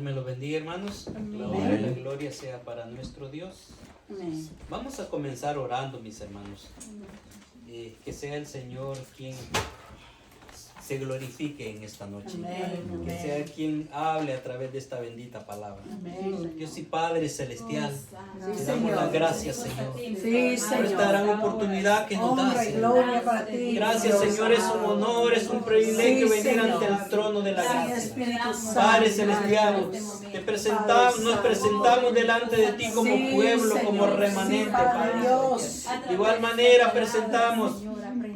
Me lo bendiga, hermanos. La gloria sea para nuestro Dios. Amén. Vamos a comenzar orando, mis hermanos. Que sea el Señor quien se glorifique en esta noche. Amén. Que sea quien hable a través de esta bendita palabra. Amén. Dios y Padre Celestial, te damos Señor. las gracias, Señor, Sí, por Señor. esta gran oportunidad que nos Honra das, y Señor. gloria para ti. Gracias, Dios Señor, es un amado. honor, es un privilegio Sí, venir Señor. ante el trono de la Sí, gracia. Espíritu Santo. Padre Celestial, te presentamos, nos presentamos delante de ti como Sí, pueblo, Señor. como remanente, Sí, Padre Padre. Dios. De igual manera presentamos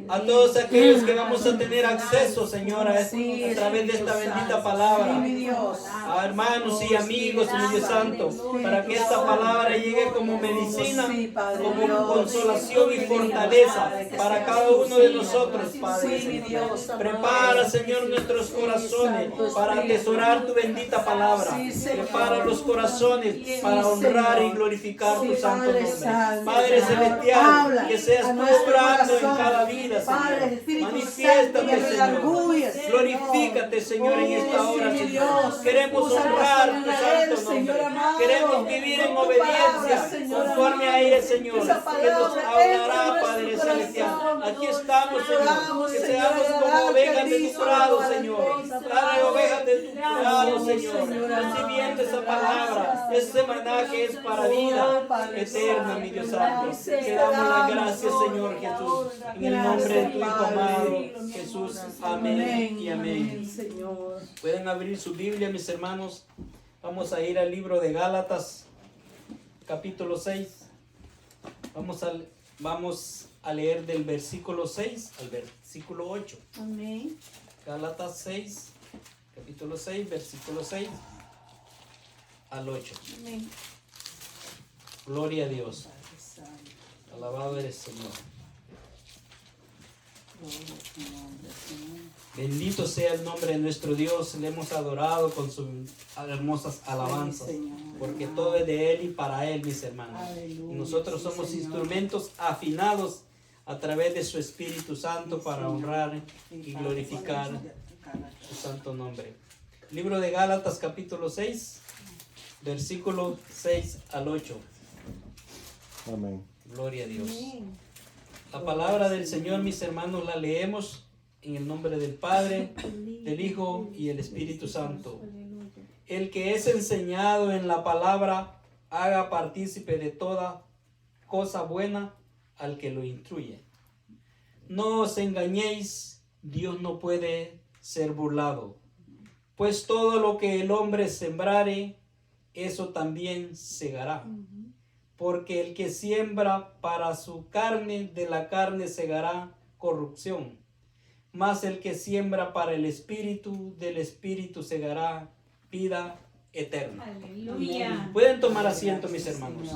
a todos aquellos que vamos a tener acceso, Señor, a través de esta bendita palabra. Sí, mi Dios. A hermanos y amigos, mi Dios Santo, para que esta palabra llegue como medicina, Sí, Padre como Dios. consolación y fortaleza para cada uno de nosotros, Padre. Sí, mi Dios. Prepara, Señor, nuestros corazones para atesorar tu bendita palabra. Sí, Señor. Prepara los corazones para honrar y glorificar tu Sí, santo Padre nombre. Santo, Padre Señor, Celestial, habla que seas a tú nuestro obrando en corazón. cada vida, Padre, Señor. Espíritu Santo, Manifiéstate, que Señor. redarguyes, Señor. Glorifícate, Señor, en esta hora, Sí, Señor. Dios. Queremos Úsanos honrar para tu él, santo Señor nombre. amado. Queremos vivir en Con tu obediencia, palabra, Señor conforme amado. a ella, Señor. Esa Que palabra nos entra hablará, en Padre nuestro Celestial. corazón. Aquí estamos, Oramos, Señor. Que Señor, seamos como agradable, ovejas de tu Cristo, prado, para Señor. Dios, Padre, ovejas de tu prado, Sí, Señor. Señor amado. Recibiendo esa palabra, Gracias. ese maná que es para vida eterna, mi Dios Santo. Gracias. Te damos las gracias, Señor Jesús. En el nombre de tu Hijo Gracias, amado, Padre. Jesús. Amén y amén. Señor. Pueden abrir su Biblia, mis hermanos. Vamos a ir al libro de Gálatas, capítulo 6. Vamos a leer del versículo 6 al versículo 8. Amén. Gálatas 6, capítulo 6, versículo 6 al 8. Amén. Gloria a Dios. Alabado eres, Señor. Bendito sea el nombre de nuestro Dios. Le hemos adorado con sus hermosas alabanzas. Porque todo es de Él y para Él, mis hermanos. Aleluya, Y nosotros sí, somos Señor. instrumentos afinados a través de su Espíritu Santo para honrar y glorificar su santo nombre. Libro de Gálatas, capítulo 6, versículo 6 al 8. Amén. Gloria a Dios. La palabra del Señor, mis hermanos, la leemos en el nombre del Padre, del Hijo y el Espíritu Santo. El que es enseñado en la palabra, haga partícipe de toda cosa buena al que lo instruye. No os engañéis, Dios no puede ser burlado. Pues todo lo que el hombre sembrare, eso también segará. Porque el que siembra para su carne, de la carne segará corrupción. Mas el que siembra para el Espíritu, del Espíritu segará vida eterna. Aleluya. Pueden tomar asiento, mis hermanos.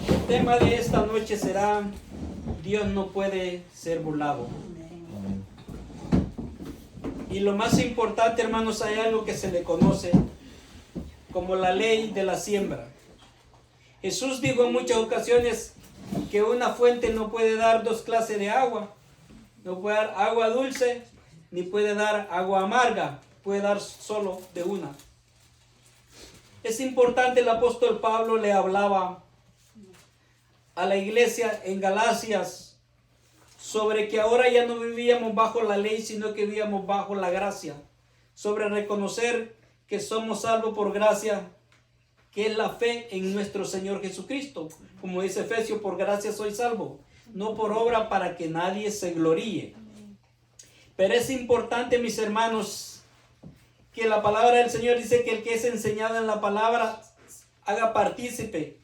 El tema de esta noche será: Dios no puede ser burlado. Amén. Y lo más importante, hermanos, hay algo que se le conoce como la ley de la siembra. Jesús dijo en muchas ocasiones que una fuente no puede dar dos clases de agua. No puede dar agua dulce, ni puede dar agua amarga. Puede dar solo de una. Es importante, el apóstol Pablo le hablaba a la iglesia en Galacias sobre que ahora ya no vivíamos bajo la ley, sino que vivíamos bajo la gracia. Sobre reconocer que somos salvos por gracia, que es la fe en nuestro Señor Jesucristo. Como dice Efesios, por gracia soy salvo, no por obra, para que nadie se gloríe. Pero es importante, mis hermanos, que la palabra del Señor dice que el que es enseñado en la palabra haga partícipe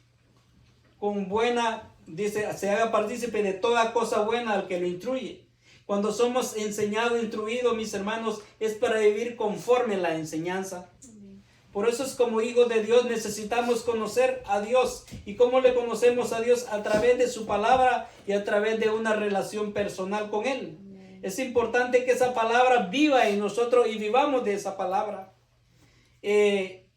con buena, dice, se haga partícipe de toda cosa buena al que lo instruye. Cuando somos enseñados, instruidos, mis hermanos, es para vivir conforme a la enseñanza. Por eso es como hijos de Dios necesitamos conocer a Dios. ¿Y cómo le conocemos a Dios? A través de su palabra y a través de una relación personal con Él. Es importante que esa palabra viva en nosotros y vivamos de esa palabra.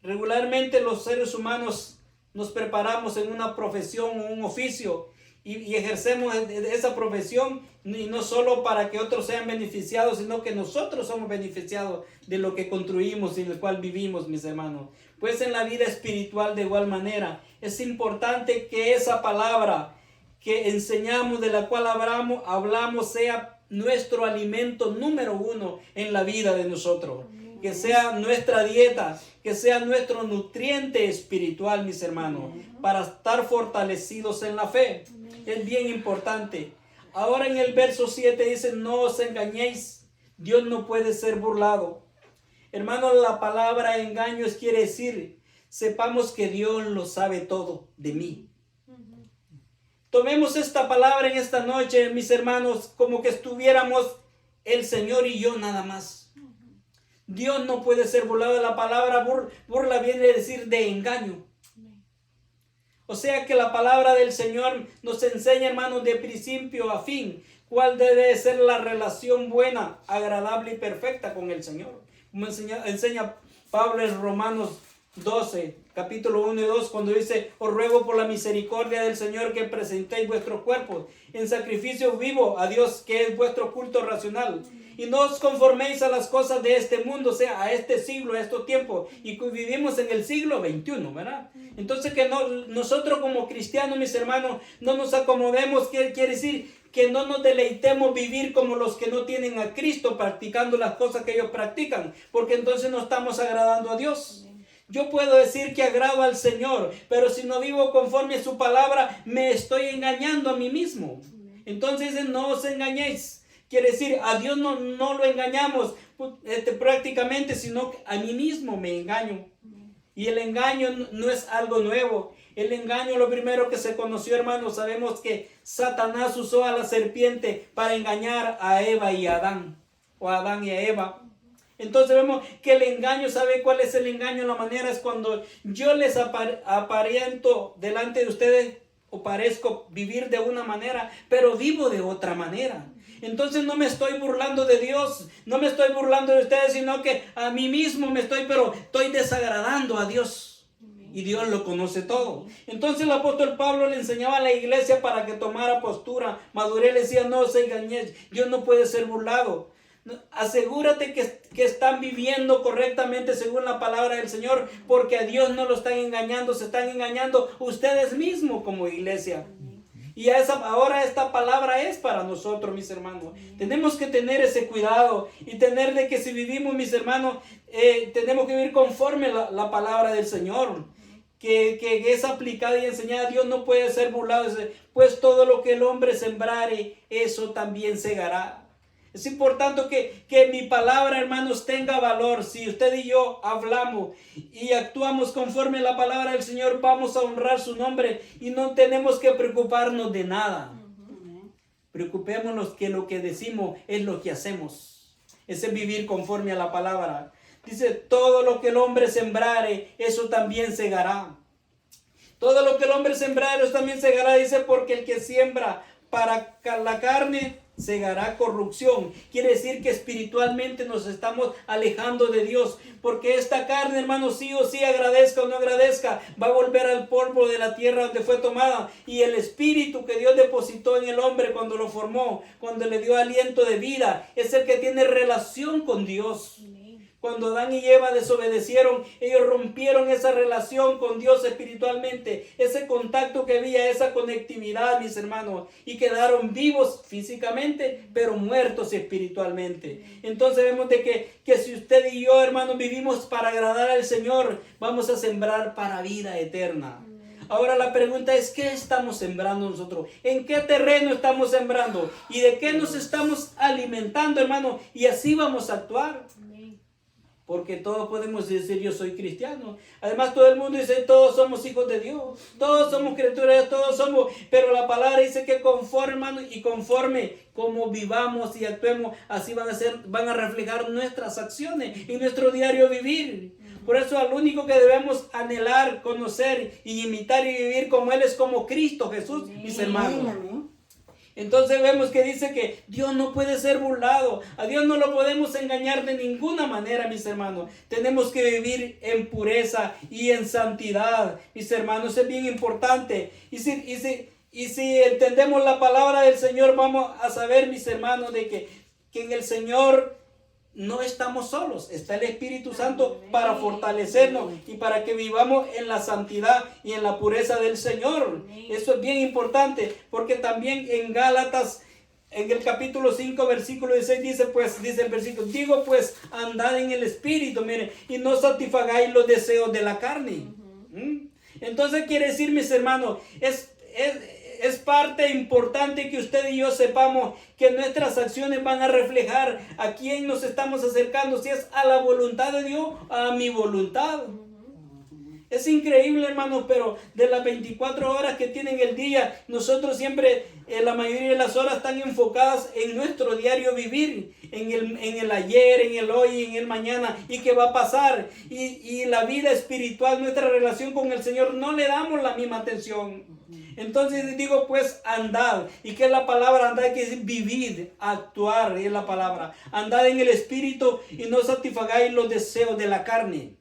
Regularmente los seres humanos nos preparamos en una profesión o un oficio y ejercemos esa profesión, y no solo para que otros sean beneficiados, sino que nosotros somos beneficiados de lo que construimos y del cual vivimos, mis hermanos. Pues en la vida espiritual de igual manera es importante que esa palabra que enseñamos, de la cual hablamos, sea nuestro alimento número uno en la vida de nosotros. Que sea nuestra dieta, que sea nuestro nutriente espiritual, mis hermanos, para estar fortalecidos en la fe. Es bien importante. Ahora en el verso 7 dice, no os engañéis, Dios no puede ser burlado. Hermanos, la palabra engaños quiere decir, sepamos que Dios lo sabe todo de mí. Tomemos esta palabra en esta noche, mis hermanos, como que estuviéramos el Señor y yo nada más. Dios no puede ser burlado. La palabra burla viene a decir de engaño. O sea que la palabra del Señor nos enseña, hermanos, de principio a fin, cuál debe ser la relación buena, agradable y perfecta con el Señor. Como enseña Pablo en Romanos 12, capítulo 1 y 2, cuando dice, os ruego por la misericordia del Señor que presentéis vuestros cuerpos en sacrificio vivo a Dios, que es vuestro culto racional. Y no os conforméis a las cosas de este mundo, o sea, a este siglo, a estos tiempos. Y vivimos en el siglo XXI, ¿verdad? Entonces que nosotros como cristianos, mis hermanos, no nos acomodemos, quiere decir que no nos deleitemos vivir como los que no tienen a Cristo, practicando las cosas que ellos practican, porque entonces no estamos agradando a Dios. Yo puedo decir que agrado al Señor, pero si no vivo conforme a su palabra, me estoy engañando a mí mismo. Entonces no os engañéis. Quiere decir, a Dios no lo engañamos prácticamente, sino que a mí mismo me engaño. Y el engaño no es algo nuevo. El engaño, lo primero que se conoció, hermanos, sabemos que Satanás usó a la serpiente para engañar a Eva y a Adán, o a Adán y a Eva. Entonces vemos que el engaño, ¿sabe cuál es el engaño? La manera es cuando yo les aparento delante de ustedes, o parezco vivir de una manera, pero vivo de otra manera. Entonces no me estoy burlando de Dios, no me estoy burlando de ustedes, sino que a mí mismo estoy desagradando a Dios. Y Dios lo conoce todo. Entonces el apóstol Pablo le enseñaba a la iglesia para que tomara postura, madurez, le decía, no se engañéis, Dios no puede ser burlado. Asegúrate que están viviendo correctamente según la palabra del Señor, porque a Dios no lo están engañando, se están engañando ustedes mismos como iglesia. Y ahora esta palabra es para nosotros, mis hermanos. Tenemos que tener ese cuidado y tener de que si vivimos, mis hermanos, tenemos que vivir conforme la palabra del Señor, que es aplicada y enseñada. Dios no puede ser burlado, pues todo lo que el hombre sembrare, eso también segará. Es importante que mi palabra, hermanos, tenga valor. Si usted y yo hablamos y actuamos conforme a la palabra del Señor, vamos a honrar su nombre y no tenemos que preocuparnos de nada. Preocupémonos que lo que decimos es lo que hacemos. Ese es vivir conforme a la palabra. Dice, todo lo que el hombre sembrare, eso también segará. Todo lo que el hombre sembrare, eso también segará. Dice, porque el que siembra para la carne, segará corrupción. Quiere decir que espiritualmente nos estamos alejando de Dios, porque esta carne, hermanos, sí o sí, agradezca o no agradezca, va a volver al polvo de la tierra donde fue tomada. Y el espíritu que Dios depositó en el hombre cuando lo formó, cuando le dio aliento de vida, es el que tiene relación con Dios. Cuando Adán y Eva desobedecieron, ellos rompieron esa relación con Dios espiritualmente, ese contacto que había, esa conectividad, mis hermanos, y quedaron vivos físicamente, pero muertos espiritualmente. Entonces vemos de que si usted y yo, hermanos, vivimos para agradar al Señor, vamos a sembrar para vida eterna. Ahora la pregunta es, ¿qué estamos sembrando nosotros? ¿En qué terreno estamos sembrando? ¿Y de qué nos estamos alimentando, hermano? Y así vamos a actuar. Porque todos podemos decir, yo soy cristiano. Además, todo el mundo dice, todos somos hijos de Dios. Todos somos criaturas, todos somos. Pero la palabra dice que conforme, hermano, y conforme como vivamos y actuemos, así van a reflejar nuestras acciones y nuestro diario vivir. Por eso al único que debemos anhelar, conocer y imitar y vivir como Él es como Cristo Jesús, mis hermanos. Entonces vemos que dice que Dios no puede ser burlado. A Dios no lo podemos engañar de ninguna manera, mis hermanos. Tenemos que vivir en pureza y en santidad, mis hermanos. Es bien importante. Y Y si entendemos la palabra del Señor, vamos a saber, mis hermanos, de que en el Señor no estamos solos. Está el Espíritu Santo para fortalecernos y para que vivamos en la santidad y en la pureza del Señor. Eso es bien importante, porque también en Gálatas, en el capítulo 5, versículo 16, dice el versículo, digo pues, andad en el Espíritu, miren, y no satisfagáis los deseos de la carne. Entonces quiere decir, mis hermanos, es parte importante que usted y yo sepamos que nuestras acciones van a reflejar a quién nos estamos acercando, si es a la voluntad de Dios, a mi voluntad. Es increíble, hermanos, pero de las 24 horas que tienen el día, nosotros siempre, la mayoría de las horas están enfocadas en nuestro diario vivir, en el ayer, en el hoy, en el mañana, y qué va a pasar. Y la vida espiritual, nuestra relación con el Señor, no le damos la misma atención. Entonces digo, pues, andad. ¿Y qué es la palabra andad? Que es vivir, actuar, es la palabra. Andad en el Espíritu y no satisfagáis los deseos de la carne.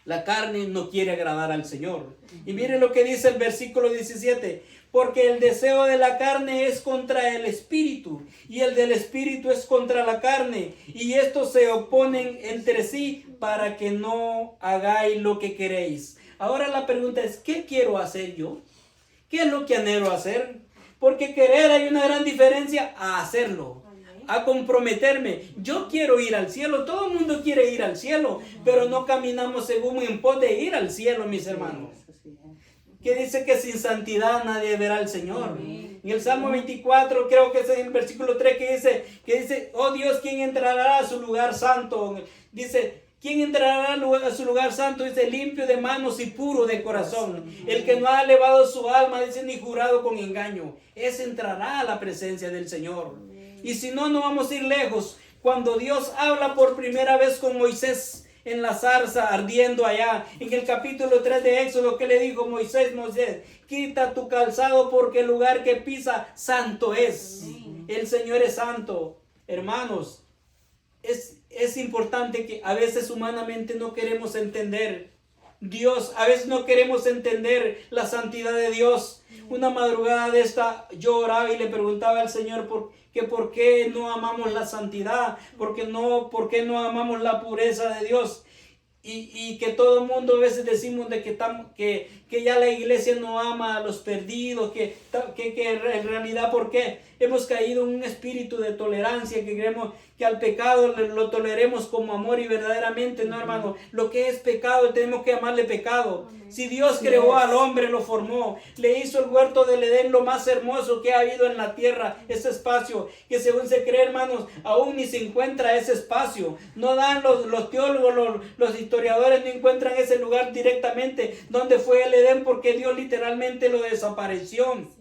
La carne no quiere agradar al Señor. Y miren lo que dice el versículo 17. Porque el deseo de la carne es contra el Espíritu, y el del Espíritu es contra la carne. Y estos se oponen entre sí para que no hagáis lo que queréis. Ahora la pregunta es, ¿qué quiero hacer yo? ¿Qué es lo que anhelo hacer? Porque querer hay una gran diferencia a hacerlo. A comprometerme. Yo quiero ir al cielo. Todo el mundo quiere ir al cielo, pero no caminamos según en pos de ir al cielo, mis hermanos. Que dice que sin santidad nadie verá al Señor. En el Salmo 24, creo que es en el versículo 3 que dice, oh Dios, ¿quién entrará a su lugar santo? Dice, ¿quién entrará a su lugar santo? Dice, limpio de manos y puro de corazón. El que no ha elevado su alma, dice, ni jurado con engaño. Ese entrará a la presencia del Señor. Y si no, no vamos a ir lejos. Cuando Dios habla por primera vez con Moisés en la zarza ardiendo allá, en el capítulo 3 de Éxodo, ¿qué le dijo Moisés? Quita tu calzado porque el lugar que pisa santo es. El Señor es santo. Hermanos, es importante que a veces humanamente no queremos entender Dios, a veces no queremos entender la santidad de Dios. Una madrugada de esta yo oraba y le preguntaba al Señor por qué no amamos la santidad, por qué no amamos la pureza de Dios. Y que todo el mundo a veces decimos de que ya la iglesia no ama a los perdidos, que en realidad, ¿por qué? Hemos caído en un espíritu de tolerancia, que creemos que al pecado lo toleremos como amor, y verdaderamente no, hermano. Lo que es pecado tenemos que llamarle pecado. Si Dios creó al hombre, lo formó, le hizo el huerto del Edén, lo más hermoso que ha habido en la tierra, ese espacio que según se cree, hermanos, aún ni se encuentra ese espacio. No dan los teólogos, los historiadores no encuentran ese lugar directamente donde fue el Edén, porque Dios literalmente lo desapareció.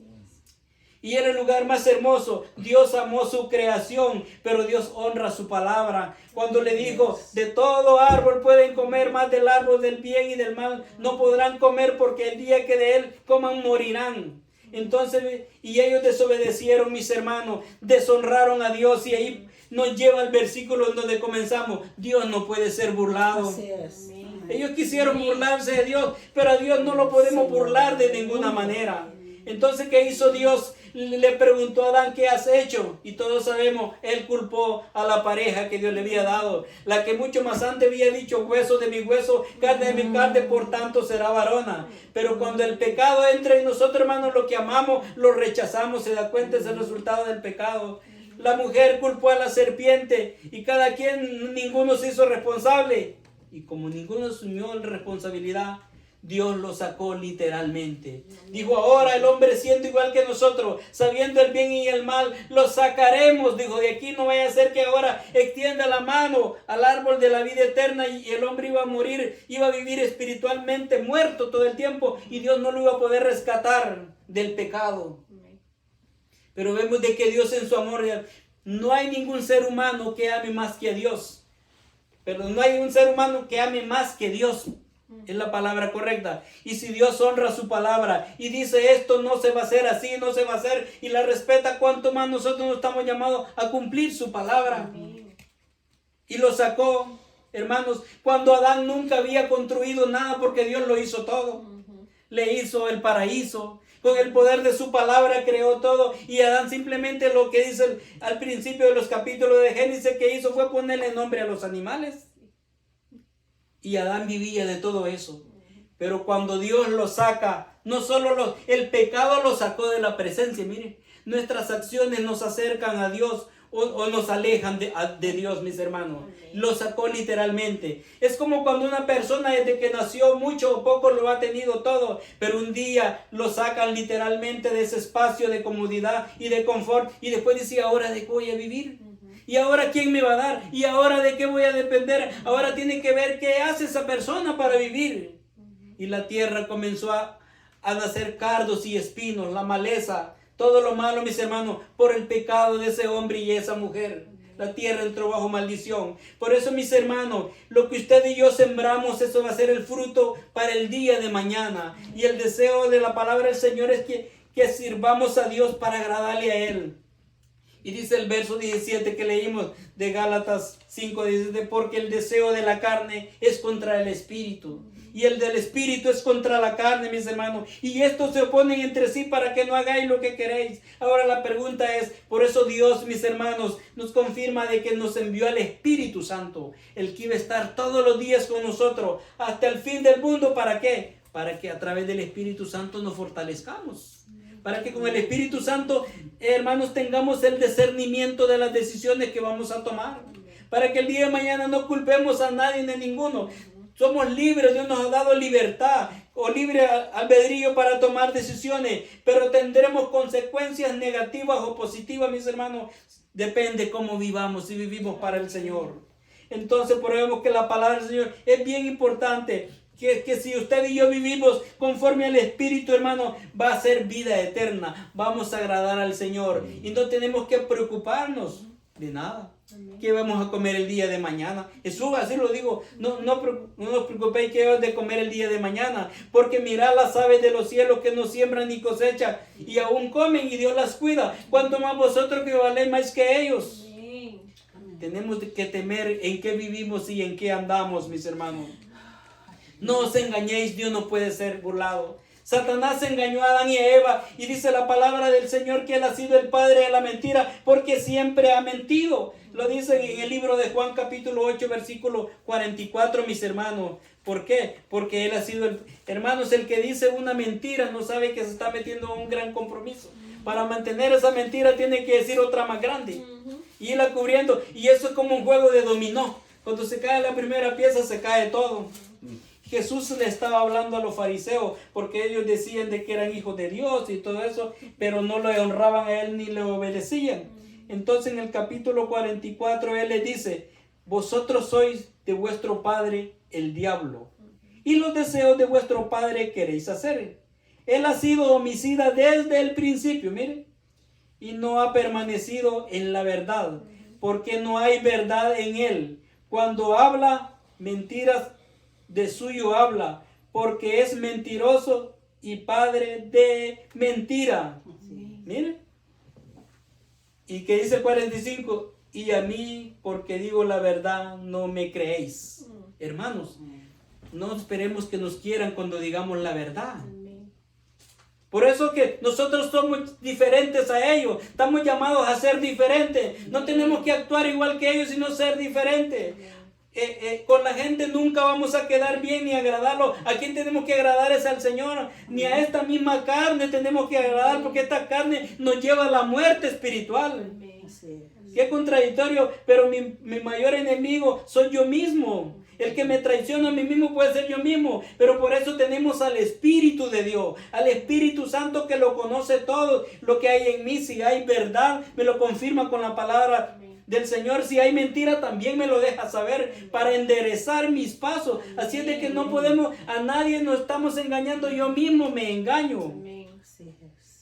Y era el lugar más hermoso. Dios amó su creación, pero Dios honra su palabra. Cuando le dijo, de todo árbol pueden comer, más del árbol del bien y del mal no podrán comer, porque el día que de él coman morirán. Entonces, y ellos desobedecieron, mis hermanos, deshonraron a Dios, y ahí nos lleva el versículo en donde comenzamos. Dios no puede ser burlado. Así es. Ellos quisieron burlarse de Dios, pero a Dios no lo podemos burlar de ninguna manera. Entonces, ¿qué hizo Dios? Le preguntó a Adán, ¿qué has hecho? Y todos sabemos, él culpó a la pareja que Dios le había dado, la que mucho más antes había dicho, hueso de mi hueso, carne de mi carne, por tanto será varona. Pero cuando el pecado entra en nosotros, hermanos, lo que amamos, lo rechazamos. Se da cuenta, es el resultado del pecado. La mujer culpó a la serpiente, y ninguno se hizo responsable. Y como ninguno asumió la responsabilidad, Dios lo sacó literalmente. Dijo, ahora el hombre siendo igual que nosotros, sabiendo el bien y el mal, lo sacaremos. Dijo, de aquí no vaya a ser que ahora extienda la mano al árbol de la vida eterna, y el hombre iba a morir, iba a vivir espiritualmente muerto todo el tiempo, y Dios no lo iba a poder rescatar del pecado. Pero vemos de que Dios en su amor, no hay ningún ser humano que ame más que a Dios. Pero no hay un ser humano que ame más que Dios. Es la palabra correcta. Y si Dios honra su palabra y dice esto no se va a hacer así, no se va a hacer, y la respeta, cuánto más nosotros no estamos llamados a cumplir su palabra. Y lo sacó, hermanos, cuando Adán nunca había construido nada, porque Dios lo hizo todo. le hizo el paraíso. Con el poder de su palabra creó todo. Y Adán simplemente lo que dice al principio de los capítulos de Génesis que hizo fue ponerle nombre a los animales. Y Adán vivía de todo eso. Pero cuando Dios lo saca, no solo el pecado lo sacó de la presencia. Mire, nuestras acciones nos acercan a Dios o nos alejan de Dios, mis hermanos. Lo sacó literalmente. Es como cuando una persona desde que nació mucho o poco lo ha tenido todo, pero un día lo sacan literalmente de ese espacio de comodidad y de confort y después dice, ¿ahora de qué voy a vivir? ¿Y ahora quién me va a dar? ¿Y ahora de qué voy a depender? Ahora tiene que ver qué hace esa persona para vivir. Y la tierra comenzó a nacer cardos y espinos, la maleza, todo lo malo, mis hermanos, por el pecado de ese hombre y esa mujer. La tierra entró bajo maldición. Por eso, mis hermanos, lo que usted y yo sembramos, eso va a ser el fruto para el día de mañana. Y el deseo de la palabra del Señor es que sirvamos a Dios para agradarle a Él. Y dice el verso 17 que leímos de Gálatas 5:17, porque el deseo de la carne es contra el espíritu. Y el del espíritu es contra la carne, mis hermanos. Y estos se oponen entre sí para que no hagáis lo que queréis. Ahora la pregunta es, por eso Dios, mis hermanos, nos confirma de que nos envió al Espíritu Santo. El que iba a estar todos los días con nosotros hasta el fin del mundo. ¿Para qué? Para que a través del Espíritu Santo nos fortalezcamos. Para que con el Espíritu Santo, hermanos, tengamos el discernimiento de las decisiones que vamos a tomar. Para que el día de mañana no culpemos a nadie ni a ninguno. Somos libres, Dios nos ha dado libertad o libre albedrío para tomar decisiones, pero tendremos consecuencias negativas o positivas, mis hermanos. Depende cómo vivamos, si vivimos para el Señor. Entonces, por eso vemos que la palabra del Señor es bien importante. Que si usted y yo vivimos conforme al Espíritu, hermano, va a ser vida eterna. Vamos a agradar al Señor. Y no tenemos que preocuparnos de nada. ¿Qué vamos a comer el día de mañana? Jesús así lo digo. No os preocupéis qué vamos de comer el día de mañana. Porque mirad las aves de los cielos que no siembran ni cosechan. Y aún comen y Dios las cuida. ¿Cuánto más vosotros que valéis más que ellos? Tenemos que temer en qué vivimos y en qué andamos, mis hermanos. No os engañéis, Dios no puede ser burlado. Satanás engañó a Adán y a Eva y dice la palabra del Señor que él ha sido el padre de la mentira porque siempre ha mentido. Lo dice en el libro de Juan capítulo 8 versículo 44, mis hermanos. ¿Por qué? Porque él ha sido hermanos, el que dice una mentira no sabe que se está metiendo en un gran compromiso. Para mantener esa mentira tiene que decir otra más grande y irla cubriendo. Y eso es como un juego de dominó. Cuando se cae la primera pieza se cae todo. Jesús le estaba hablando a los fariseos porque ellos decían de que eran hijos de Dios y todo eso, pero no le honraban a él ni le obedecían. Entonces en el capítulo 44 él les dice, vosotros sois de vuestro padre el diablo y los deseos de vuestro padre queréis hacer. Él ha sido homicida desde el principio, mire, y no ha permanecido en la verdad, porque no hay verdad en él. Cuando habla mentiras, de suyo habla, porque es mentiroso y padre de mentira. Mire. Y que dice el 45, y a mí, porque digo la verdad, no me creéis. Hermanos, no esperemos que nos quieran cuando digamos la verdad. Por eso que nosotros somos diferentes a ellos. Estamos llamados a ser diferentes. No tenemos que actuar igual que ellos, sino ser diferentes. Con la gente nunca vamos a quedar bien ni agradarlo. ¿A quién tenemos que agradar? Es al Señor. Ni a esta misma carne tenemos que agradar, porque esta carne nos lleva a la muerte espiritual. Qué contradictorio, pero mi mayor enemigo soy yo mismo. El que me traiciona a mí mismo puede ser yo mismo, pero por eso tenemos al Espíritu de Dios, al Espíritu Santo que lo conoce todo, lo que hay en mí. Si hay verdad, me lo confirma con la palabra del Señor. Si hay mentira, también me lo deja saber para enderezar mis pasos. Así es de que no podemos, a nadie nos estamos engañando, yo mismo me engaño.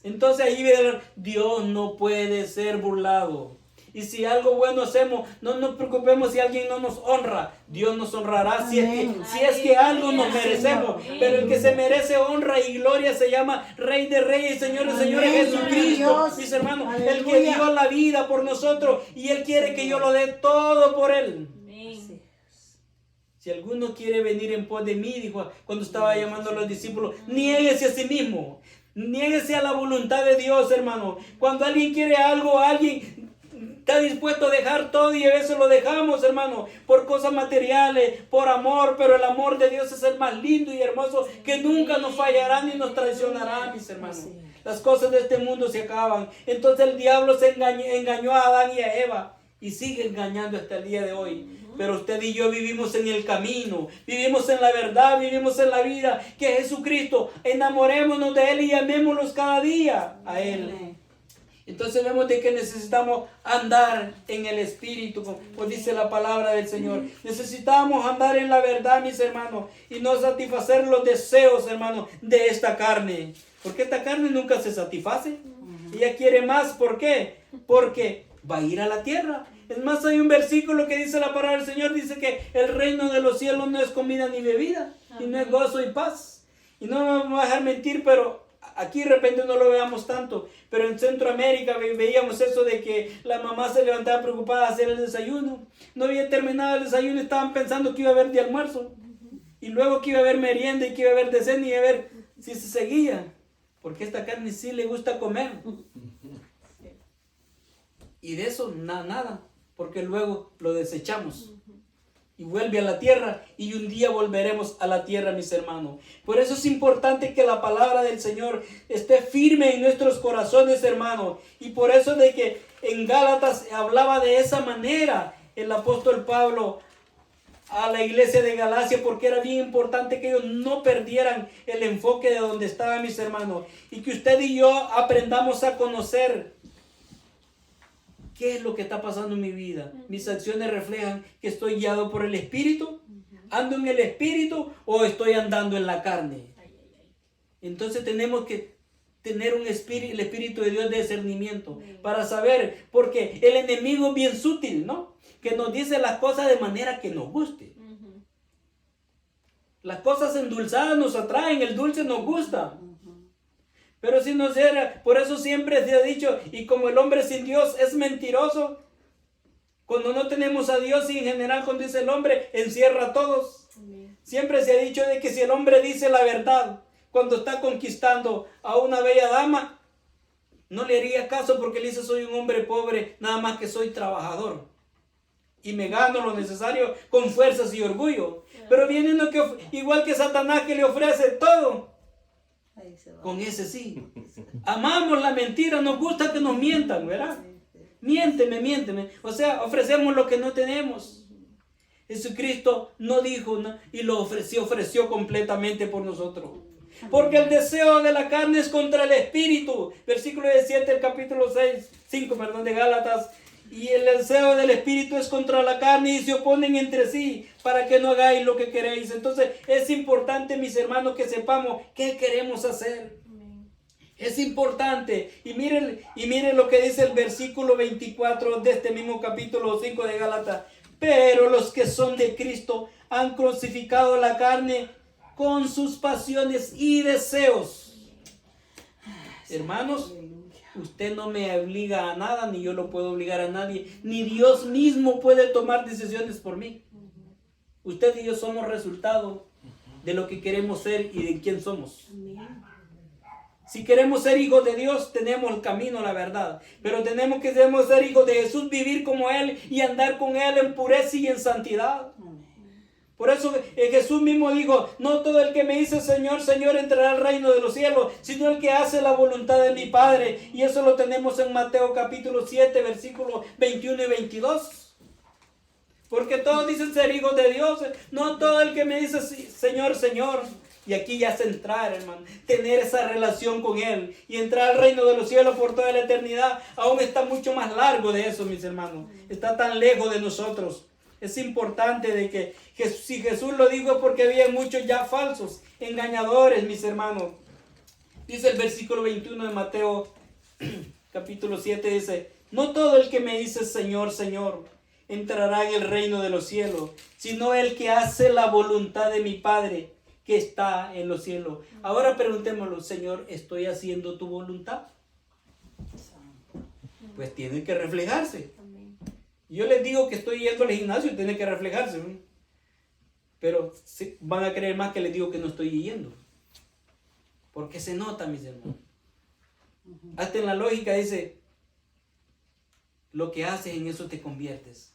Entonces ahí Dios no puede ser burlado. Y si algo bueno hacemos, no nos preocupemos si alguien no nos honra. Dios nos honrará si es que algo nos merecemos. Pero el que se merece honra y gloria se llama Rey de Reyes y Señor de Señores, Jesucristo. Mis hermanos, el que dio la vida por nosotros y Él quiere que yo lo dé todo por Él. Si alguno quiere venir en pos de mí, dijo cuando estaba llamando a los discípulos, niéguese a sí mismo. Niéguese a la voluntad de Dios, hermano. Cuando alguien quiere algo, alguien está dispuesto a dejar todo y a veces lo dejamos, hermano, por cosas materiales, por amor, pero el amor de Dios es el más lindo y hermoso que nunca nos fallará ni nos traicionará, mis hermanos. Las cosas de este mundo se acaban. Entonces el diablo engañó a Adán y a Eva y sigue engañando hasta el día de hoy. Pero usted y yo vivimos en el camino, vivimos en la verdad, vivimos en la vida que es Jesucristo. Enamorémonos de Él y amémoslos cada día a Él. Entonces vemos de que necesitamos andar en el Espíritu, como dice la palabra del Señor. Necesitamos andar en la verdad, mis hermanos, y no satisfacer los deseos, hermanos, de esta carne. Porque esta carne nunca se satisface. Ella quiere más. ¿Por qué? Porque va a ir a la tierra. Es más, hay un versículo que dice la palabra del Señor, dice que el reino de los cielos no es comida ni bebida, y no es gozo y paz. Y no me vamos a dejar mentir, pero aquí de repente no lo veamos tanto, pero en Centroamérica veíamos eso de que la mamá se levantaba preocupada a hacer el desayuno. No había terminado el desayuno, estaban pensando que iba a haber de almuerzo, y luego que iba a haber merienda, y que iba a haber de cena, y iba a ver si se seguía, porque esta carne sí le gusta comer. Y de eso nada, porque luego lo desechamos. Y vuelve a la tierra, y un día volveremos a la tierra, mis hermanos. Por eso es importante que la palabra del Señor esté firme en nuestros corazones, hermanos. Y por eso de que en Gálatas hablaba de esa manera el apóstol Pablo a la iglesia de Galacia, porque era bien importante que ellos no perdieran el enfoque de donde estaban, mis hermanos. Y que usted y yo aprendamos a conocer ¿qué es lo que está pasando en mi vida? ¿Mis acciones reflejan que estoy guiado por el Espíritu? ¿Ando en el Espíritu o estoy andando en la carne? Entonces tenemos que tener el Espíritu de Dios de discernimiento para saber, porque el enemigo es bien sutil, ¿no? Que nos dice las cosas de manera que nos guste. Las cosas endulzadas nos atraen, el dulce nos gusta. Pero si no será, por eso siempre se ha dicho, y como el hombre sin Dios es mentiroso, cuando no tenemos a Dios y en general cuando dice el hombre, encierra a todos. Siempre se ha dicho de que si el hombre dice la verdad, cuando está conquistando a una bella dama, no le haría caso porque le dice soy un hombre pobre, nada más que soy trabajador. Y me gano lo necesario con fuerzas y orgullo. Pero viene uno que, igual que Satanás que le ofrece todo. Con ese sí. Amamos la mentira, nos gusta que nos mientan, ¿verdad? Miénteme. O sea, ofrecemos lo que no tenemos. Jesucristo no dijo, ¿no? Y lo ofreció completamente por nosotros. Porque el deseo de la carne es contra el Espíritu. Versículo 17 del capítulo 5 de Gálatas. Y el deseo del Espíritu es contra la carne y se oponen entre sí para que no hagáis lo que queréis. Entonces es importante, mis hermanos, que sepamos qué queremos hacer. Es importante. Y miren lo que dice el versículo 24 de este mismo capítulo 5 de Gálatas. Pero los que son de Cristo han crucificado la carne con sus pasiones y deseos. Hermanos, usted no me obliga a nada, ni yo lo puedo obligar a nadie, ni Dios mismo puede tomar decisiones por mí. Usted y yo somos resultado de lo que queremos ser y de quién somos. Si queremos ser hijos de Dios, tenemos el camino, la verdad. Pero tenemos que ser hijos de Jesús, vivir como Él y andar con Él en pureza y en santidad. Por eso Jesús mismo dijo, no todo el que me dice Señor, Señor entrará al reino de los cielos, sino el que hace la voluntad de mi Padre. Y eso lo tenemos en Mateo capítulo 7, versículos 21 y 22. Porque todos dicen ser hijos de Dios, no todo el que me dice Señor, Señor. Y aquí ya es entrar, hermano, tener esa relación con Él y entrar al reino de los cielos por toda la eternidad. Aún está mucho más largo de eso, mis hermanos. Está tan lejos de nosotros. Es importante de que si Jesús lo dijo es porque había muchos ya falsos, engañadores, mis hermanos. Dice el versículo 21 de Mateo capítulo 7, dice, no todo el que me dice Señor, Señor, entrará en el reino de los cielos, sino el que hace la voluntad de mi Padre que está en los cielos. Ahora preguntémoslo, Señor, ¿estoy haciendo tu voluntad? Pues tiene que reflejarse. Yo les digo que estoy yendo al gimnasio y tiene que reflejarse. pero van a creer más que les digo que no estoy yendo. Porque se nota, mis hermanos. Hasta en la lógica dice, lo que haces en eso te conviertes.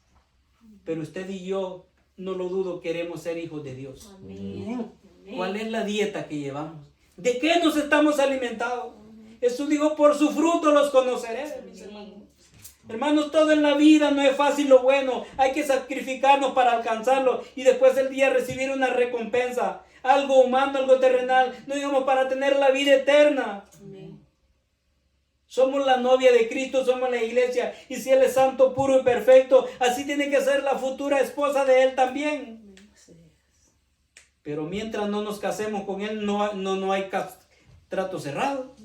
Pero usted y yo, no lo dudo, queremos ser hijos de Dios. Amén. ¿Cuál es la dieta que llevamos? ¿De qué nos estamos alimentados? Jesús dijo, por su fruto los conoceréis, mis hermanos. Hermanos, todo en la vida no es fácil lo bueno. Hay que sacrificarnos para alcanzarlo y después del día recibir una recompensa. Algo humano, algo terrenal. No digamos para tener la vida eterna. Amén. Somos la novia de Cristo, somos la iglesia. Y si Él es santo, puro y perfecto, así tiene que ser la futura esposa de Él también. Pero mientras no nos casemos con Él, no hay trato cerrado.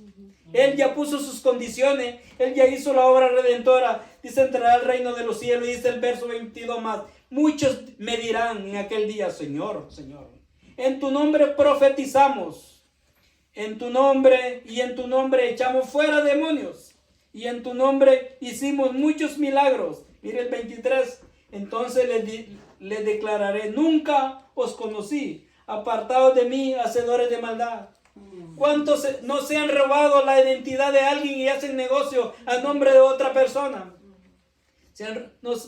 Él ya puso sus condiciones, Él ya hizo la obra redentora. Dice, entrará al reino de los cielos, y dice el verso 22 más. Muchos me dirán en aquel día, Señor, Señor, en tu nombre profetizamos, en tu nombre y en tu nombre echamos fuera demonios, y en tu nombre hicimos muchos milagros. Mire el 23, entonces les declararé, nunca os conocí, apartados de mí, hacedores de maldad. ¿Cuántos no se han robado la identidad de alguien y hacen negocio a nombre de otra persona?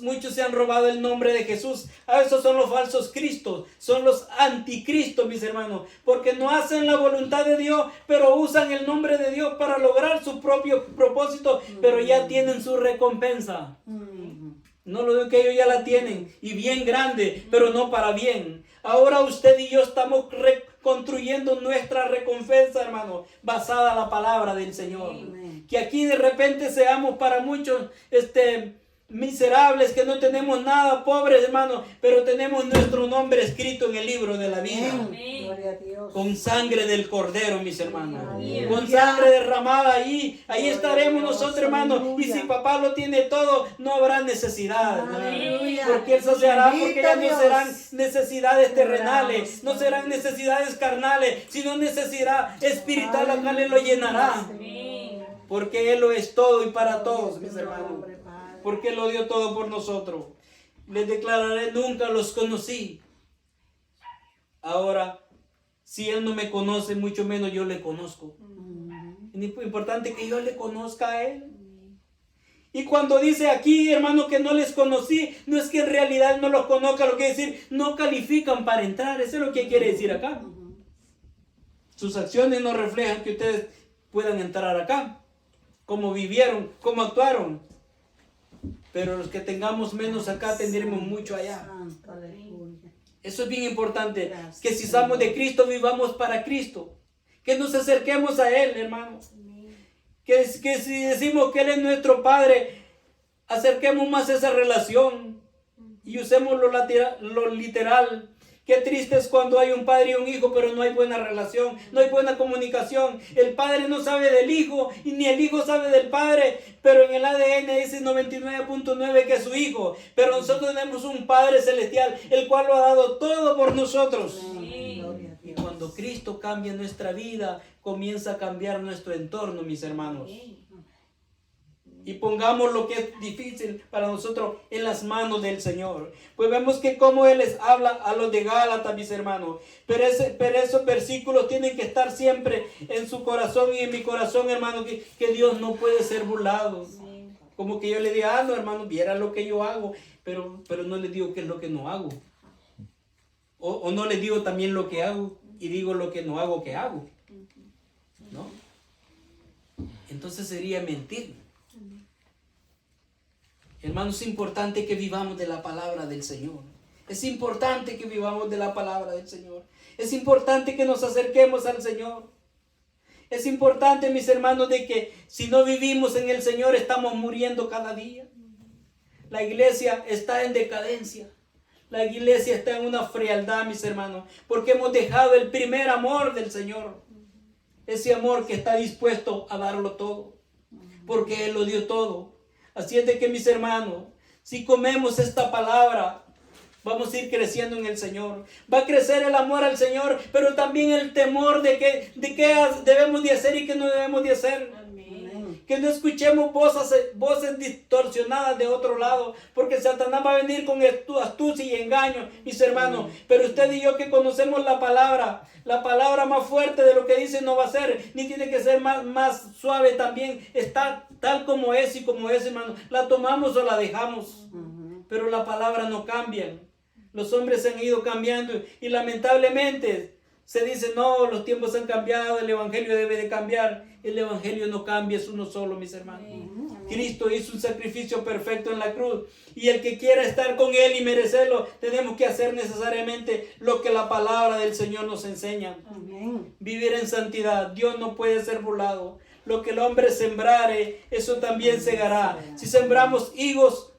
Muchos se han robado el nombre de Jesús. Esos son los falsos cristos, son los anticristos, mis hermanos, porque no hacen la voluntad de Dios, pero usan el nombre de Dios para lograr su propio propósito, pero ya tienen su recompensa. No lo digo que ellos ya la tienen, y bien grande, pero no para bien. Ahora usted y yo estamos construyendo nuestra recompensa, hermano, basada en la palabra del Señor. Amén. Que aquí de repente seamos para muchos miserables, que no tenemos nada, pobres, hermano, pero tenemos nuestro nombre escrito en el libro de la vida. Amén. Gloria a Dios. Con sangre del Cordero, mis hermanos. Amén. Con sangre derramada ahí estaremos nosotros, hermanos. Y si papá lo tiene todo, no habrá necesidad. Aleluya. Porque eso se hará, porque ya no Dios. serán necesidades terrenales, no serán necesidades carnales, sino necesidad espiritual, la cual Él lo llenará. Amén. Porque Él lo es todo y para todos, mis hermanos. Porque Él lo dio todo por nosotros. Les declararé, nunca los conocí. Ahora, si Él no me conoce, mucho menos yo le conozco. Es importante que yo le conozca a Él. Y cuando dice aquí, hermano, que no les conocí, no es que en realidad no los conozca, lo que quiere decir, no califican para entrar. Eso es lo que quiere decir acá. Sus acciones no reflejan que ustedes puedan entrar acá. Cómo vivieron, cómo actuaron. Pero los que tengamos menos acá tendremos mucho allá. Eso es bien importante. Que si somos de Cristo, vivamos para Cristo. Que nos acerquemos a Él, hermano. Que si decimos que Él es nuestro Padre, acerquemos más esa relación. Y usemos lo literal. Qué triste es cuando hay un padre y un hijo, pero no hay buena relación, no hay buena comunicación. El padre no sabe del hijo y ni el hijo sabe del padre, pero en el ADN dice 99.9 que es su hijo. Pero nosotros tenemos un Padre celestial, el cual lo ha dado todo por nosotros. Sí. Y cuando Cristo cambia nuestra vida, comienza a cambiar nuestro entorno, mis hermanos. Y pongamos lo que es difícil para nosotros en las manos del Señor. Pues vemos que como Él les habla a los de Gálatas, mis hermanos. Pero esos versículos tienen que estar siempre en su corazón y en mi corazón, hermano, que Dios no puede ser burlado. Como que yo le diga, no, hermano, viera lo que yo hago, pero no le digo qué es lo que no hago. O no le digo también lo que hago y digo lo que no hago que hago. ¿No? Entonces sería mentir. Hermanos, es importante que vivamos de la palabra del Señor. Es importante que vivamos de la palabra del Señor. Es importante que nos acerquemos al Señor. Es importante, mis hermanos, de que si no vivimos en el Señor, estamos muriendo cada día. La iglesia está en decadencia. La iglesia está en una frialdad, mis hermanos, porque hemos dejado el primer amor del Señor. Ese amor que está dispuesto a darlo todo, porque Él lo dio todo. Así es de que, mis hermanos, si comemos esta palabra, vamos a ir creciendo en el Señor. Va a crecer el amor al Señor, pero también el temor de qué debemos de hacer y qué no debemos de hacer. Amén. Que no escuchemos voces distorsionadas de otro lado, porque Satanás va a venir con astucia y engaño, mis hermanos. Pero usted y yo que conocemos la palabra más fuerte de lo que dice no va a ser, ni tiene que ser más suave también. Está tal como es y como es, hermano. La tomamos o la dejamos. Pero la palabra no cambia. Los hombres se han ido cambiando y lamentablemente se dice, no, los tiempos han cambiado, el evangelio debe de cambiar. El evangelio no cambia, es uno solo, mis hermanos. Cristo hizo un sacrificio perfecto en la cruz. Y el que quiera estar con Él y merecerlo, tenemos que hacer necesariamente lo que la palabra del Señor nos enseña. Amén. Vivir en santidad. Dios no puede ser burlado. Lo que el hombre sembrare, eso también segará. Si sembramos higos,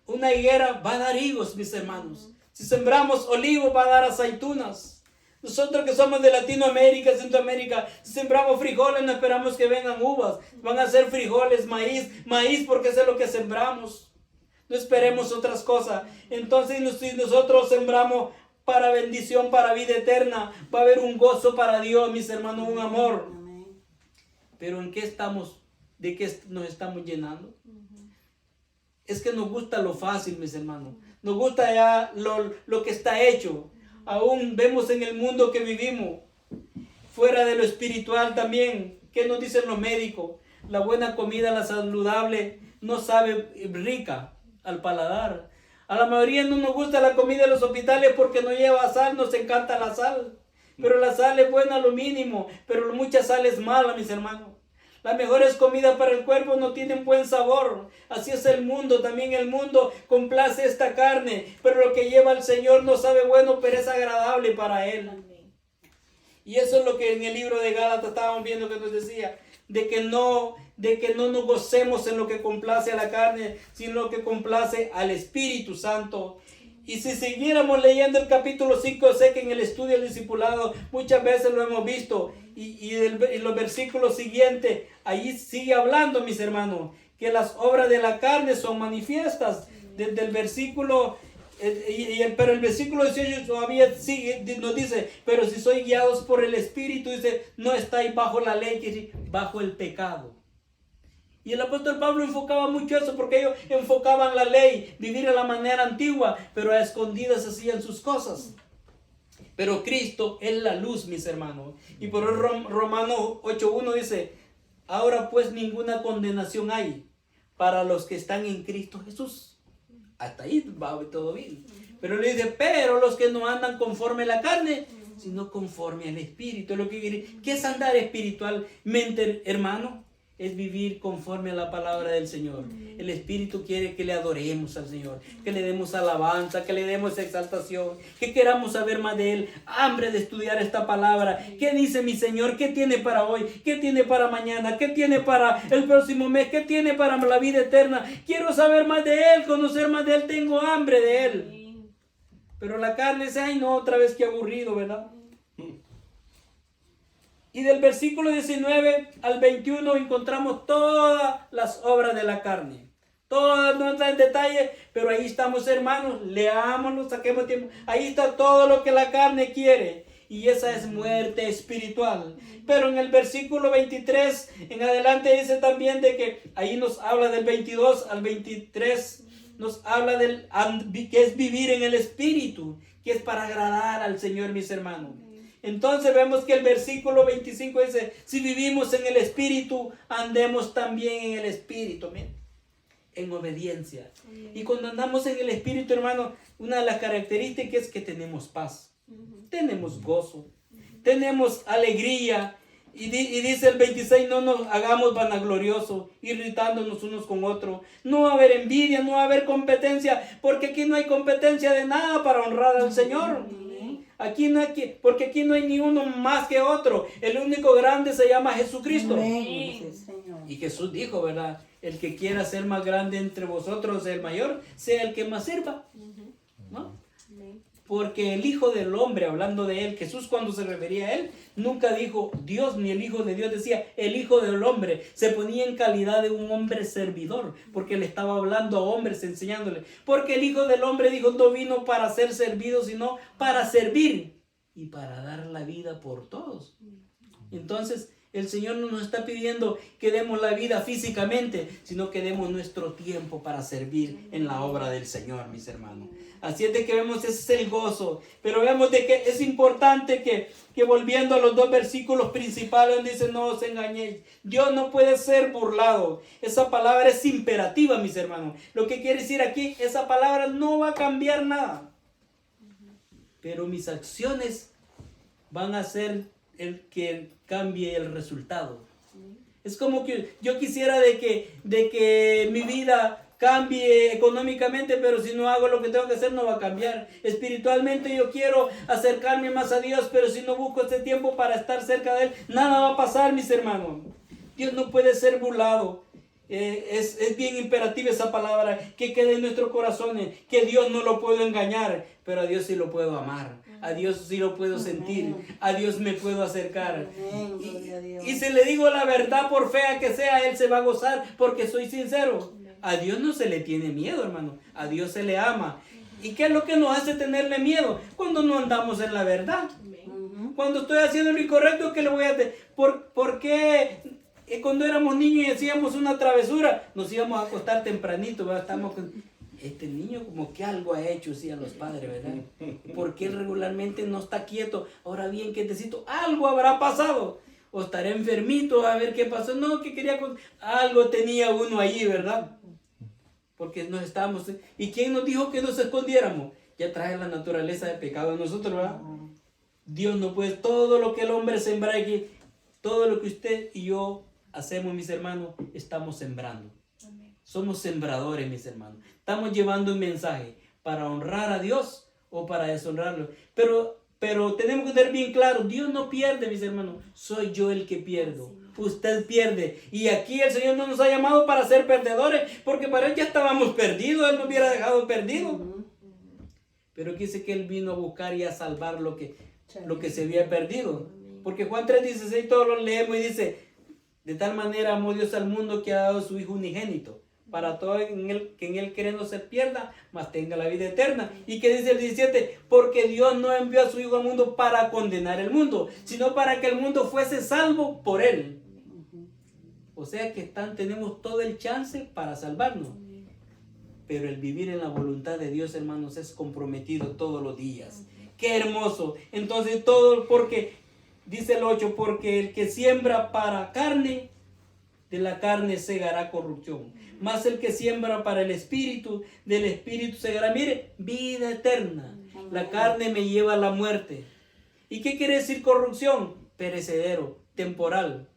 una higuera va a dar higos, mis hermanos. Si sembramos olivos, va a dar aceitunas. Nosotros que somos de Latinoamérica, Centroamérica, si sembramos frijoles, no esperamos que vengan uvas. Van a ser frijoles, maíz porque eso es lo que sembramos. No esperemos otras cosas. Entonces, si nosotros sembramos para bendición, para vida eterna, va a haber un gozo para Dios, mis hermanos, un amor. Pero ¿en qué estamos? ¿De qué nos estamos llenando? Es que nos gusta lo fácil, mis hermanos. Nos gusta ya lo que está hecho. Aún vemos en el mundo que vivimos, fuera de lo espiritual también. ¿Qué nos dicen los médicos? La buena comida, la saludable, no sabe rica al paladar. A la mayoría no nos gusta la comida de los hospitales porque no lleva sal, nos encanta la sal. Pero la sal es buena a lo mínimo, pero mucha sal es mala, mis hermanos. Las mejores comidas para el cuerpo no tienen buen sabor. Así es el mundo. También el mundo complace esta carne. Pero lo que lleva al Señor no sabe bueno, pero es agradable para Él. Y eso es lo que en el libro de Gálatas estábamos viendo que nos decía. De que no nos gocemos en lo que complace a la carne, sino lo que complace al Espíritu Santo. Y si siguiéramos leyendo el capítulo 5, sé que en el estudio del discipulado muchas veces lo hemos visto. Y en los versículos siguientes, ahí sigue hablando, mis hermanos, que las obras de la carne son manifiestas. Desde el versículo, pero el versículo 18 todavía sigue, nos dice, pero si sois guiados por el Espíritu, dice, no estáis bajo la ley, que dice, bajo el pecado. Y el apóstol Pablo enfocaba mucho eso porque ellos enfocaban la ley, vivir a la manera antigua, pero a escondidas hacían sus cosas. Pero Cristo es la luz, mis hermanos. Y por el Romanos 8:1 dice, ahora pues ninguna condenación hay para los que están en Cristo Jesús. Hasta ahí va todo bien. Pero le dice, pero los que no andan conforme a la carne, sino conforme al Espíritu. Lo que ¿qué es andar espiritualmente, hermano? Es vivir conforme a la palabra del Señor. El Espíritu quiere que le adoremos al Señor, que le demos alabanza, que le demos exaltación, que queramos saber más de Él, hambre de estudiar esta palabra. ¿Qué dice mi Señor? ¿Qué tiene para hoy? ¿Qué tiene para mañana? ¿Qué tiene para el próximo mes? ¿Qué tiene para la vida eterna? Quiero saber más de Él, conocer más de Él, tengo hambre de Él. Pero la carne dice, ay no, otra vez qué aburrido, ¿verdad? Y del versículo 19 al 21 encontramos todas las obras de la carne. Todas no están en detalle, pero ahí estamos, hermanos. Leámoslo, saquemos tiempo. Ahí está todo lo que la carne quiere. Y esa es muerte espiritual. Pero en el versículo 23 en adelante dice también de que ahí nos habla del 22 al 23. Nos habla del que es vivir en el Espíritu, que es para agradar al Señor, mis hermanos. Entonces vemos que el versículo 25 dice, si vivimos en el Espíritu, andemos también en el Espíritu, miren, en obediencia. Y cuando andamos en el Espíritu, hermano, una de las características es que tenemos paz, tenemos gozo, tenemos alegría. Y dice el 26, no nos hagamos vanagloriosos, irritándonos unos con otros. No va a haber envidia, no va a haber competencia, porque aquí no hay competencia de nada para honrar al Señor. Aquí no hay, porque aquí no hay ni uno más que otro. El único grande se llama Jesucristo. Amén. Y Jesús dijo, ¿verdad? El que quiera ser más grande entre vosotros, el mayor, sea el que más sirva. ¿No? Porque el Hijo del Hombre, hablando de Él, Jesús cuando se refería a Él, nunca dijo Dios ni el Hijo de Dios, decía el Hijo del Hombre. Se ponía en calidad de un hombre servidor, porque le estaba hablando a hombres, enseñándole. Porque el Hijo del Hombre dijo, no vino para ser servido, sino para servir y para dar la vida por todos. Entonces, El Señor no nos está pidiendo que demos la vida físicamente, sino que demos nuestro tiempo para servir en la obra del Señor, mis hermanos. Así es de que vemos, ese es el gozo. Pero vemos de que es importante que volviendo a los dos versículos principales, donde dice, no os engañéis. Dios no puede ser burlado. Esa palabra es imperativa, mis hermanos. Lo que quiere decir aquí, esa palabra no va a cambiar nada. Pero mis acciones van a ser el que cambie el resultado. Es como que yo quisiera de que mi vida cambie económicamente, pero si no hago lo que tengo que hacer no va a cambiar. Espiritualmente yo quiero acercarme más a Dios, pero si no busco este tiempo para estar cerca de Él, nada va a pasar, mis hermanos. Dios no puede ser burlado. Es bien imperativa esa palabra, que quede en nuestros corazones, que Dios no lo puedo engañar, pero a Dios sí lo puedo amar, a Dios sí lo puedo sentir, a Dios me puedo acercar. Y si le digo la verdad, por fea que sea, Él se va a gozar porque soy sincero. A Dios no se le tiene miedo, hermano, a Dios se le ama. ¿Y qué es lo que nos hace tenerle miedo? Cuando no andamos en la verdad. Cuando estoy haciendo lo incorrecto, ¿qué le voy a hacer? ¿Por qué? Cuando éramos niños y hacíamos una travesura, nos íbamos a acostar tempranito, ¿verdad? Estamos con este niño como que algo ha hecho, sí, a los padres, ¿verdad? Porque él regularmente no está quieto. Ahora bien, quietecito, algo habrá pasado. O estaré enfermito, a ver qué pasó. No, que quería... Algo tenía uno allí, ¿verdad? Porque nos estábamos... ¿Y quién nos dijo que nos escondiéramos? Ya trae la naturaleza de pecado en nosotros, ¿verdad? Dios no puede... Todo lo que el hombre sembra aquí, todo lo que usted y yo hacemos, mis hermanos, estamos sembrando. Somos sembradores, mis hermanos. Estamos llevando un mensaje para honrar a Dios o para deshonrarlo. Pero tenemos que tener bien claro, Dios no pierde, mis hermanos. Soy yo el que pierdo. Usted pierde. Y aquí el Señor no nos ha llamado para ser perdedores, porque para Él ya estábamos perdidos. Él nos hubiera dejado perdidos. Pero aquí dice que Él vino a buscar y a salvar lo que se había perdido. Porque Juan 3:16 todos lo leemos y dice, de tal manera amó Dios al mundo que ha dado a su Hijo unigénito, para todo que en él cree no se pierda, mas tenga la vida eterna. Y que dice el 17, porque Dios no envió a su Hijo al mundo para condenar el mundo, sino para que el mundo fuese salvo por Él. O sea que tenemos todo el chance para salvarnos. Pero el vivir en la voluntad de Dios, hermanos, es comprometido todos los días. ¡Qué hermoso! Entonces todo, porque, dice el 8, porque el que siembra para carne, de la carne segará corrupción. Mas el que siembra para el Espíritu, del Espíritu segará, mire, vida eterna. La carne me lleva a la muerte. ¿Y qué quiere decir corrupción? Perecedero, temporal.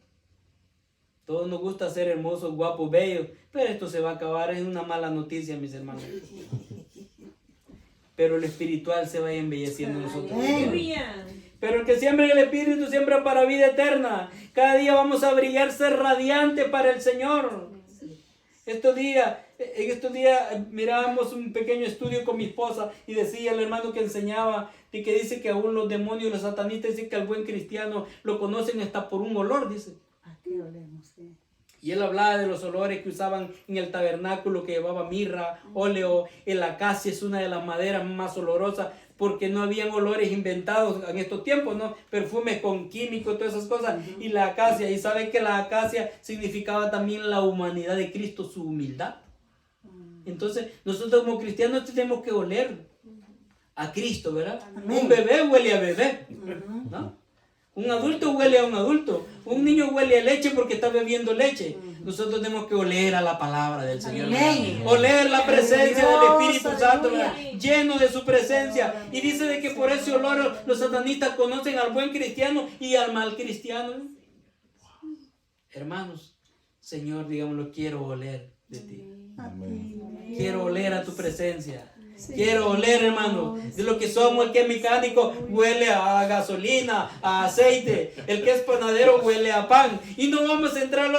Todos nos gusta ser hermosos, guapos, bellos, pero esto se va a acabar. Es una mala noticia, mis hermanos. Pero el espiritual se va embelleciendo en nosotros. Pero el que siembra en el Espíritu siembra para vida eterna. Cada día vamos a brillar, ser radiante para el Señor. En estos días mirábamos un pequeño estudio con mi esposa y decía el hermano que enseñaba y que dice que aún los demonios, los satanistas dicen que al buen cristiano lo conocen hasta por un olor, dice. Aquí olemos, sí. Y él hablaba de los olores que usaban en el tabernáculo, que llevaba mirra, óleo. El acacia es una de las maderas más olorosas, porque no habían olores inventados en estos tiempos, ¿no? Perfumes con químicos, todas esas cosas. Y la acacia, y saben que la acacia significaba también la humanidad de Cristo, su humildad. Entonces, nosotros como cristianos tenemos que oler a Cristo, ¿verdad? Amén. Un bebé huele a bebé, ¿no? Un adulto huele a un adulto. Un niño huele a leche porque está bebiendo leche. Nosotros tenemos que oler a la palabra del Señor. Amén. Oler la presencia del Espíritu Santo, ¿verdad? Lleno de su presencia. Y dice de que por ese olor los satanistas conocen al buen cristiano y al mal cristiano. Hermanos, Señor, digámoslo, quiero oler de ti. Amén. Quiero oler a tu presencia. Sí. Quiero oler, hermano, de lo que somos. El que es mecánico huele a gasolina, a aceite. El que es panadero huele a pan. Y no vamos a entrar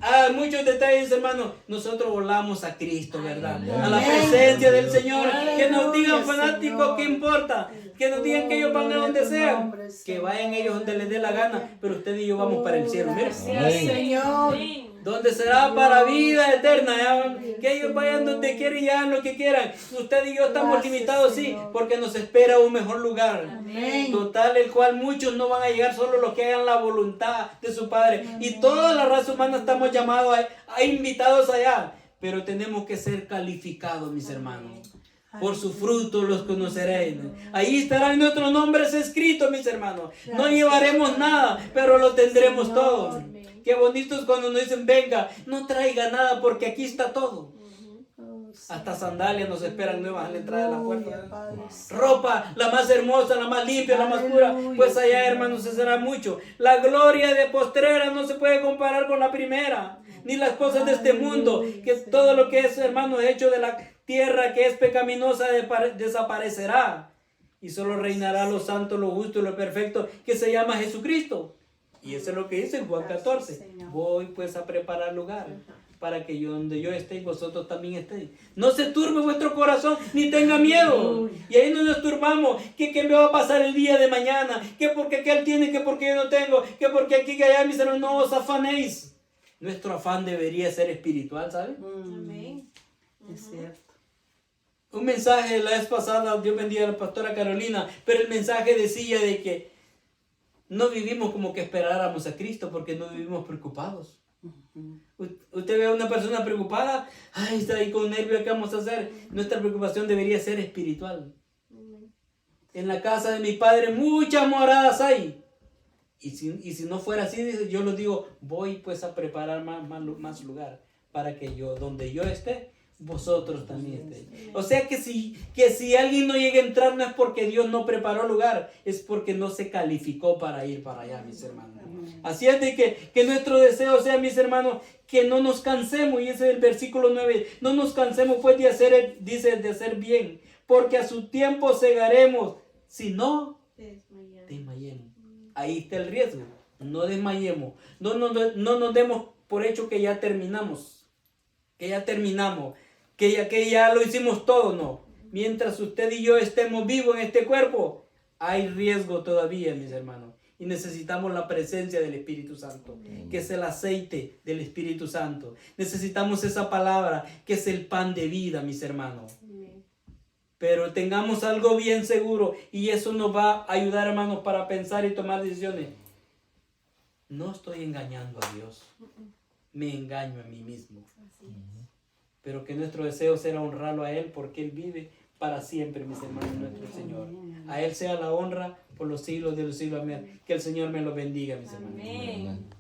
a muchos detalles, hermano. Nosotros volamos a Cristo, ¿verdad? Amén. A la presencia del Señor. Que nos digan fanáticos, ¿qué importa? Que nos digan que ellos van a donde sean. Que vayan ellos donde les dé la gana. Pero usted y yo vamos para el cielo. Gracias, Señor. donde será para vida eterna. ¿Ya? Que ellos vayan donde quieran y hagan lo que quieran. Usted y yo estamos Gracias, limitados, sí, Señor. porque nos espera un mejor lugar. Amén. Total, el cual muchos no van a llegar, solo los que hagan la voluntad de su Padre. Y toda la raza humana estamos llamados a invitados allá. Pero tenemos que ser calificados, mis hermanos. Por su fruto los conoceréis. Ahí estarán nuestros nombres escritos, mis hermanos. No llevaremos nada, pero lo tendremos todo. Qué bonito es cuando nos dicen, venga, no traiga nada porque aquí está todo. Hasta sandalias nos esperan nuevas a la entrada de la puerta. Ropa, la más hermosa, la más limpia, la más pura. Pues allá, hermanos, se será mucho. La gloria de postrera no se puede comparar con la primera. Ni las cosas de este mundo. Que todo lo que es, hermanos, hecho de la tierra que es pecaminosa desaparecerá. Y solo reinará lo santo, lo justo y lo perfecto, que se llama Jesucristo. Y eso es lo que dice en Juan 14. Voy pues a preparar lugar para que yo, donde yo esté, vosotros también estéis. No se turbe vuestro corazón, ni tenga miedo. Y ahí no nos turbamos. ¿Qué me va a pasar el día de mañana? ¿Qué porque aquel tiene? ¿Qué porque yo no tengo? ¿Qué porque aquí que allá, mis hermanos? No os afanéis. Nuestro afán debería ser espiritual, ¿sabes? Amén. Es cierto. Un mensaje la vez pasada, Dios bendiga a la pastora Carolina, pero el mensaje decía de que no vivimos como que esperáramos a Cristo porque no vivimos preocupados. Usted ve a una persona preocupada, ay, está ahí con nervios, ¿qué vamos a hacer? Nuestra preocupación debería ser espiritual. En la casa de mi padre muchas moradas hay. Y si no fuera así, dice, yo lo digo, voy pues a preparar más lugar para que yo, donde yo esté, vosotros también estéis. O sea que si alguien no llega a entrar, no es porque Dios no preparó lugar, es porque no se calificó para ir para allá, mis hermanos. Así es de que nuestro deseo sea, mis hermanos, que no nos cansemos, y ese es el versículo 9, no nos cansemos pues de hacer, dice, de hacer bien, porque a su tiempo segaremos, si no desmayemos. Ahí está el riesgo, no desmayemos, no nos demos por hecho que ya terminamos, que ya lo hicimos todo, no. Mientras usted y yo estemos vivos en este cuerpo, hay riesgo todavía, mis hermanos. Y necesitamos la presencia del Espíritu Santo, que es el aceite del Espíritu Santo. Necesitamos esa palabra, que es el pan de vida, mis hermanos. Pero tengamos algo bien seguro, y eso nos va a ayudar, hermanos, para pensar y tomar decisiones. No estoy engañando a Dios, me engaño a mí mismo. Pero que nuestro deseo sea honrarlo a Él, porque Él vive para siempre, mis hermanos, nuestro Señor. A Él sea la honra por los siglos de los siglos. Amén. Que el Señor me lo bendiga, mis hermanos. Amén.